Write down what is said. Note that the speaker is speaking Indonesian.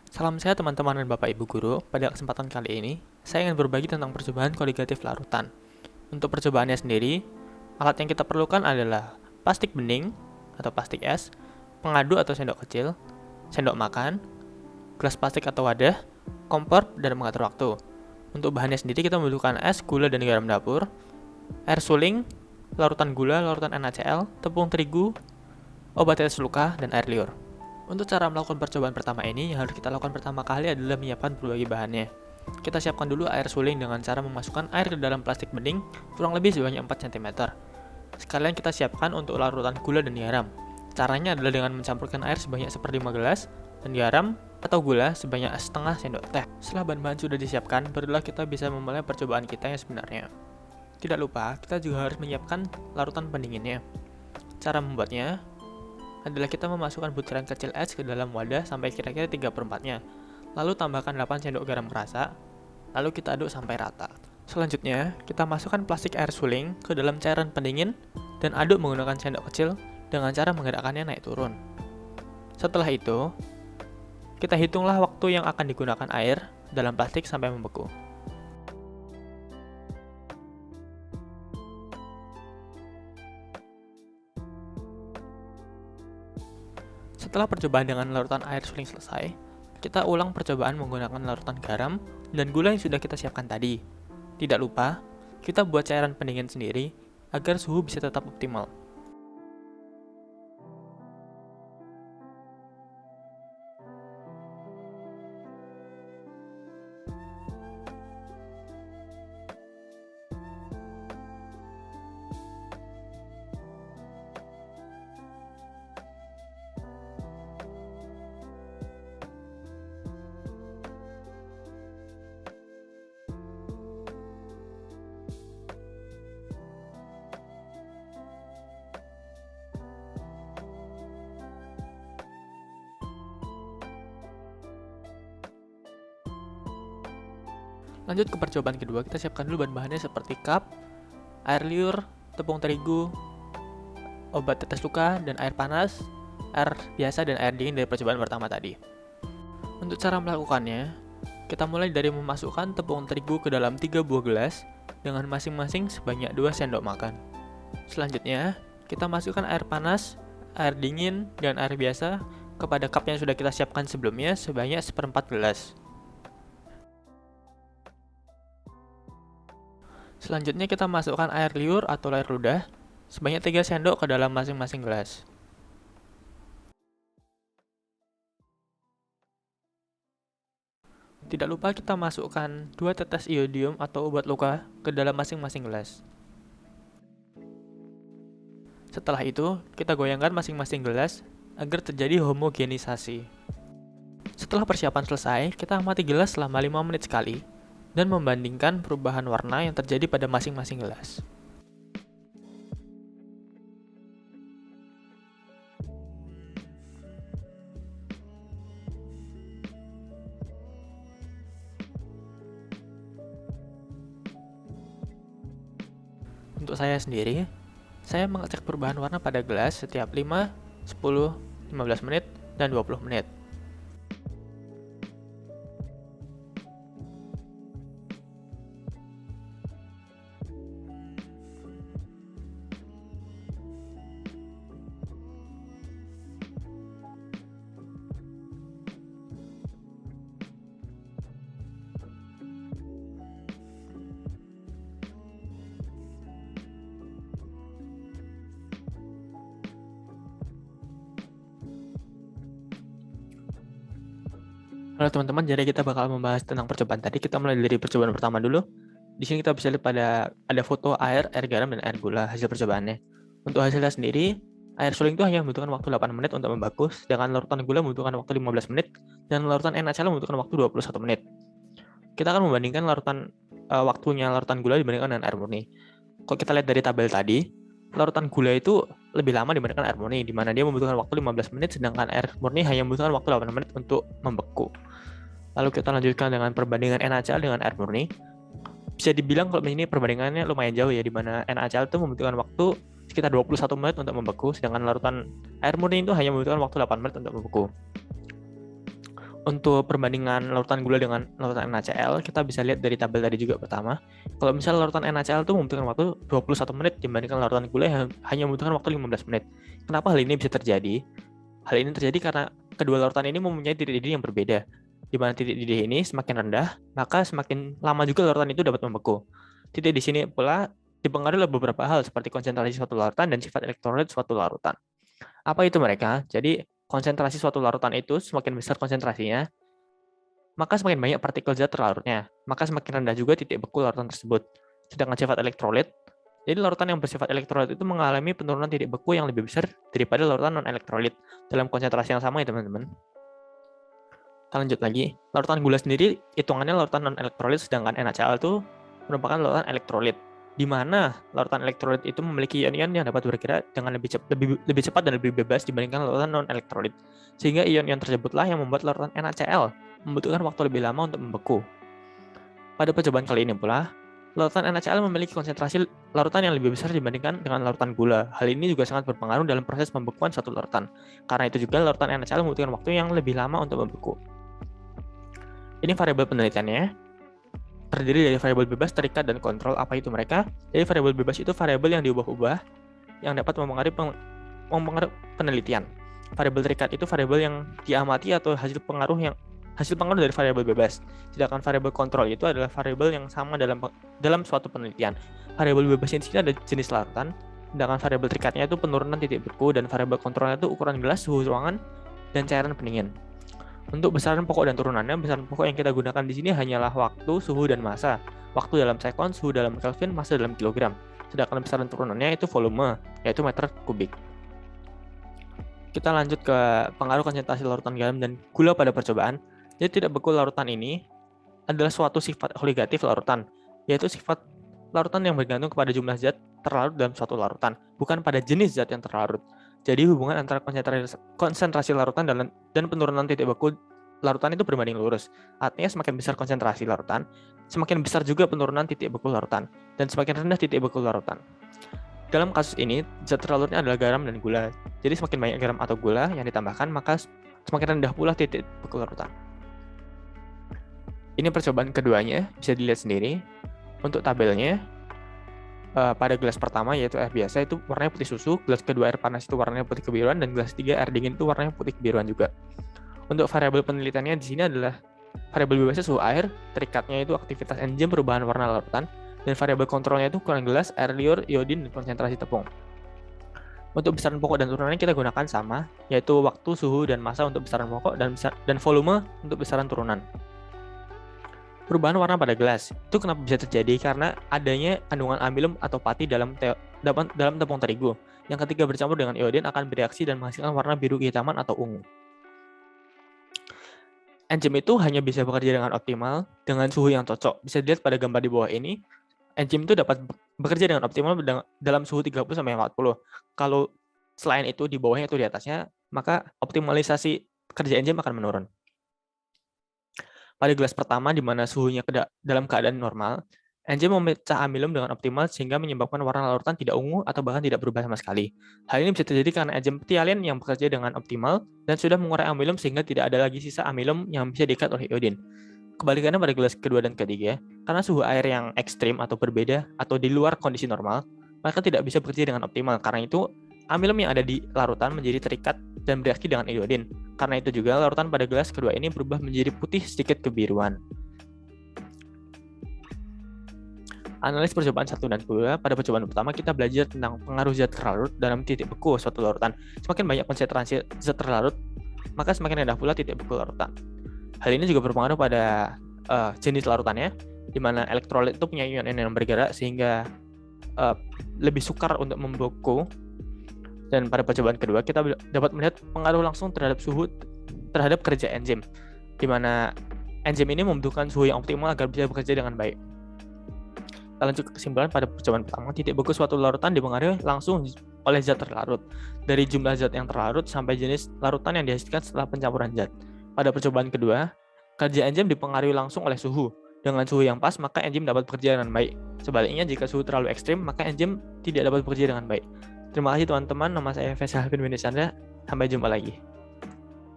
Salam sehat teman-teman dan Bapak Ibu Guru. Pada kesempatan kali ini, saya ingin berbagi tentang percobaan koligatif larutan. Untuk percobaannya sendiri, alat yang kita perlukan adalah plastik bening atau plastik es, pengadu atau sendok kecil, sendok makan, gelas plastik atau wadah, kompor, dan mengatur waktu. Untuk bahannya sendiri kita membutuhkan es, gula, dan garam dapur, air suling, larutan gula, larutan NaCl, tepung terigu, obat tetes luka, dan air liur. Untuk cara melakukan percobaan pertama ini, yang harus kita lakukan pertama kali adalah menyiapkan berbagai bahannya. Kita siapkan dulu air suling dengan cara memasukkan air ke dalam plastik bening kurang lebih sebanyak 4 cm. Sekalian kita siapkan untuk larutan gula dan garam. Caranya adalah dengan mencampurkan air sebanyak 1/5 gelas dan garam atau gula sebanyak setengah sendok teh. Setelah bahan-bahan sudah disiapkan, barulah kita bisa memulai percobaan kita yang sebenarnya. Tidak lupa, kita juga harus menyiapkan larutan pendinginnya. Cara membuatnya adalah kita memasukkan butiran kecil es ke dalam wadah sampai kira-kira 3/4-nya. Lalu tambahkan 8 sendok garam kerasa, lalu kita aduk sampai rata. Selanjutnya, kita masukkan plastik air suling ke dalam cairan pendingin dan aduk menggunakan sendok kecil dengan cara menggerakkannya naik turun. Setelah itu, kita hitunglah waktu yang akan digunakan air dalam plastik sampai membeku. Setelah percobaan dengan larutan air suling selesai, kita ulang percobaan menggunakan larutan garam dan gula yang sudah kita siapkan tadi. Tidak lupa, kita buat cairan pendingin sendiri agar suhu bisa tetap optimal. Lanjut ke percobaan kedua, kita siapkan dulu bahan-bahannya seperti cup, air liur, tepung terigu, obat tetes luka, dan air panas, air biasa, dan air dingin dari percobaan pertama tadi. Untuk cara melakukannya, kita mulai dari memasukkan tepung terigu ke dalam 3 buah gelas dengan masing-masing sebanyak 2 sendok makan. Selanjutnya, kita masukkan air panas, air dingin, dan air biasa kepada cup yang sudah kita siapkan sebelumnya sebanyak 1/4 gelas. Selanjutnya kita masukkan air liur atau air ludah sebanyak 3 sendok ke dalam masing-masing gelas. Tidak lupa kita masukkan 2 tetes iodium atau obat luka ke dalam masing-masing gelas. Setelah itu, kita goyangkan masing-masing gelas agar terjadi homogenisasi. Setelah persiapan selesai, kita amati gelas selama 5 menit sekali dan membandingkan perubahan warna yang terjadi pada masing-masing gelas. Untuk saya sendiri, saya mengecek perubahan warna pada gelas setiap 5, 10, 15 menit, dan 20 menit. Halo teman-teman, jadi kita bakal membahas tentang percobaan tadi. Kita mulai dari percobaan pertama dulu. Di sini kita bisa lihat ada foto air garam, dan air gula hasil percobaannya. Untuk hasilnya sendiri, air suling itu hanya membutuhkan waktu 8 menit untuk membeku, sedangkan larutan gula membutuhkan waktu 15 menit, dan larutan NaCl membutuhkan waktu 21 menit. Kita akan membandingkan waktunya larutan gula dibandingkan dengan air murni. Kalau kita lihat dari tabel tadi, larutan gula itu lebih lama dibandingkan air murni, di mana dia membutuhkan waktu 15 menit, sedangkan air murni hanya membutuhkan waktu 8 menit untuk membeku. Lalu kita lanjutkan dengan perbandingan NaCl dengan air murni. Bisa dibilang kalau ini perbandingannya lumayan jauh ya, di mana NaCl itu membutuhkan waktu sekitar 21 menit untuk membeku, sedangkan larutan air murni itu hanya membutuhkan waktu 8 menit untuk membeku. Untuk perbandingan larutan gula dengan larutan NaCl, kita bisa lihat dari tabel tadi juga pertama. Kalau misalnya larutan NaCl itu membutuhkan waktu 21 menit dibandingkan larutan gula yang hanya membutuhkan waktu 15 menit. Kenapa hal ini bisa terjadi? Hal ini terjadi karena kedua larutan ini mempunyai titik didih yang berbeda. Di mana titik didih ini semakin rendah, maka semakin lama juga larutan itu dapat membeku. Titik di sini pula dipengaruhi oleh beberapa hal seperti konsentrasi suatu larutan dan sifat elektrolit suatu larutan. Apa itu mereka? Jadi, konsentrasi suatu larutan itu semakin besar konsentrasinya, maka semakin banyak partikel zat terlarutnya, maka semakin rendah juga titik beku larutan tersebut. Sedangkan sifat elektrolit, jadi larutan yang bersifat elektrolit itu mengalami penurunan titik beku yang lebih besar daripada larutan non-elektrolit dalam konsentrasi yang sama ya teman-teman. Kita lanjut lagi. Larutan gula sendiri hitungannya larutan non-elektrolit, sedangkan NaCl itu merupakan larutan elektrolit, di mana larutan elektrolit itu memiliki ion-ion yang dapat bergerak dengan lebih cepat dan lebih bebas dibandingkan larutan non-elektrolit. Sehingga ion-ion tersebutlah yang membuat larutan NaCl membutuhkan waktu lebih lama untuk membeku. Pada percobaan kali ini pula, larutan NaCl memiliki konsentrasi larutan yang lebih besar dibandingkan dengan larutan gula. Hal ini juga sangat berpengaruh dalam proses pembekuan suatu larutan. Karena itu juga larutan NaCl membutuhkan waktu yang lebih lama untuk membeku. Ini variabel penelitiannya. Terdiri dari variabel bebas, terikat, dan kontrol. Apa itu mereka? Jadi variabel bebas itu variabel yang diubah-ubah yang dapat mempengaruhi penelitian. Variabel terikat itu variabel yang diamati atau hasil pengaruh dari variabel bebas. Sedangkan variabel kontrol itu adalah variabel yang sama dalam suatu penelitian. Variabel bebas di sini ada jenis larutan, sedangkan variabel terikatnya itu penurunan titik beku, dan variabel kontrolnya itu ukuran gelas, suhu ruangan, dan cairan pendingin. Untuk besaran pokok dan turunannya, besaran pokok yang kita gunakan di sini hanyalah waktu, suhu, dan massa. Waktu dalam sekon, suhu dalam Kelvin, massa dalam kilogram. Sedangkan besaran turunannya itu volume, yaitu meter kubik. Kita lanjut ke pengaruh konsentrasi larutan garam dan gula pada percobaan. Jadi tidak beku larutan ini adalah suatu sifat koligatif larutan, yaitu sifat larutan yang bergantung kepada jumlah zat terlarut dalam suatu larutan, bukan pada jenis zat yang terlarut. Jadi hubungan antara konsentrasi larutan dan penurunan titik beku larutan itu berbanding lurus. Artinya semakin besar konsentrasi larutan, semakin besar juga penurunan titik beku larutan, dan semakin rendah titik beku larutan. Dalam kasus ini, zat terlarutnya adalah garam dan gula. Jadi semakin banyak garam atau gula yang ditambahkan, maka semakin rendah pula titik beku larutan. Ini percobaan keduanya, bisa dilihat sendiri. Untuk tabelnya, pada gelas pertama yaitu air biasa itu warnanya putih susu, gelas kedua air panas itu warnanya putih kebiruan, dan gelas ketiga air dingin itu warnanya putih kebiruan juga. Untuk variabel penelitiannya di sini adalah variabel bebasnya suhu air, terikatnya itu aktivitas enzim perubahan warna larutan, dan variabel kontrolnya itu ukuran gelas, air liur, iodin, dan konsentrasi tepung. Untuk besaran pokok dan turunannya kita gunakan sama, yaitu waktu, suhu, dan massa untuk besaran pokok dan volume untuk besaran turunan. Perubahan warna pada gelas itu kenapa bisa terjadi? Karena adanya kandungan amilum atau pati dalam tepung terigu yang ketika bercampur dengan iodin akan bereaksi dan menghasilkan warna biru kehitaman atau ungu. Enzim itu hanya bisa bekerja dengan optimal dengan suhu yang cocok. Bisa dilihat pada gambar di bawah ini, enzim itu dapat bekerja dengan optimal dalam suhu 30-40. Kalau selain itu di bawahnya itu di atasnya, maka optimalisasi kerja enzim akan menurun. Pada gelas pertama, di mana suhunya dalam keadaan normal, enzim memecah amilum dengan optimal sehingga menyebabkan warna larutan tidak ungu atau bahkan tidak berubah sama sekali. Hal ini bisa terjadi karena enzim phthalate yang bekerja dengan optimal dan sudah mengurai amilum sehingga tidak ada lagi sisa amilum yang bisa diikat oleh iodin. Kebalikannya pada gelas kedua dan ketiga, karena suhu air yang ekstrim atau berbeda atau di luar kondisi normal, maka tidak bisa bekerja dengan optimal. Karena itu, amilum yang ada di larutan menjadi terikat dan bereaksi dengan iodin. Karena itu juga larutan pada gelas kedua ini berubah menjadi putih sedikit kebiruan. Analis percobaan 1 dan 2. Pada percobaan pertama kita belajar tentang pengaruh zat terlarut dalam titik beku suatu larutan. Semakin banyak konsentrasi zat terlarut, maka semakin rendah pula titik beku larutan. Hal ini juga berpengaruh pada jenis larutannya, di mana elektrolit itu punya ion yang bergerak sehingga lebih sukar untuk membeku. Dan pada percobaan kedua kita dapat melihat pengaruh langsung terhadap suhu terhadap kerja enzim, di mana enzim ini membutuhkan suhu yang optimal agar bisa bekerja dengan baik. Kita lanjut ke kesimpulan pada percobaan pertama, titik beku suatu larutan dipengaruhi langsung oleh zat terlarut, dari jumlah zat yang terlarut sampai jenis larutan yang dihasilkan setelah pencampuran zat. Pada percobaan kedua, kerja enzim dipengaruhi langsung oleh suhu. Dengan suhu yang pas, maka enzim dapat bekerja dengan baik. Sebaliknya, jika suhu terlalu ekstrim, maka enzim tidak dapat bekerja dengan baik. Terima kasih teman-teman, nama saya Faisal Alvin Winisandra. Sampai jumpa lagi.